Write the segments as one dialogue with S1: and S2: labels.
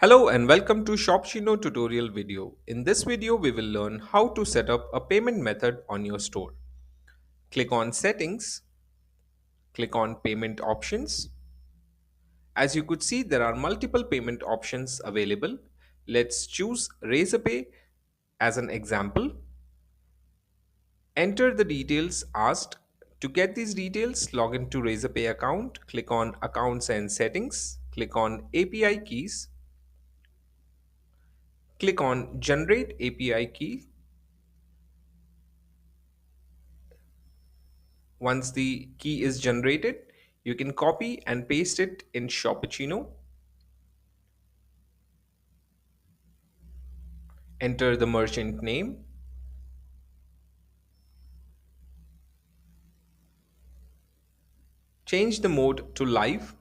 S1: Hello and welcome to Shopchino tutorial video. In this video, we will learn how to set up a payment method on your store. Click on Settings, click on Payment Options. As you could see, there are multiple payment options available. Let's choose Razorpay as an example. Enter the details asked. To get these details, log into Razorpay account, click on Accounts and Settings, click on API Keys, click on Generate API Key. Once the key is generated, you can copy and paste it in Shopaccino. Enter the merchant name. Change the mode to live.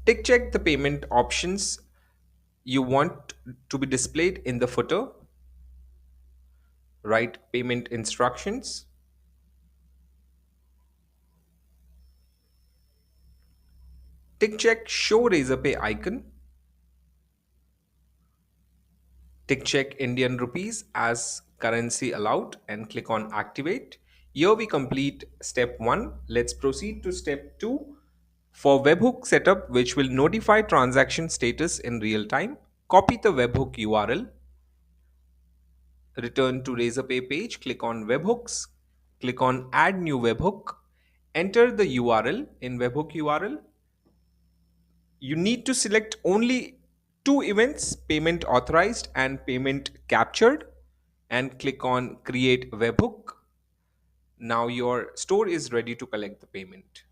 S1: Tick check the payment options you want to be displayed in the footer. Write payment instructions. Tick check show Razorpay icon. Tick check Indian rupees as currency allowed and click on activate. Here we complete step 1. Let's proceed to step 2 for webhook setup, which will notify transaction status in real time. Copy the webhook URL, return to Razorpay page, click on webhooks, click on add new webhook, enter the URL in webhook URL. You need to select only two events, payment authorized and payment captured, and click on create webhook. Now your store is ready to collect the payment.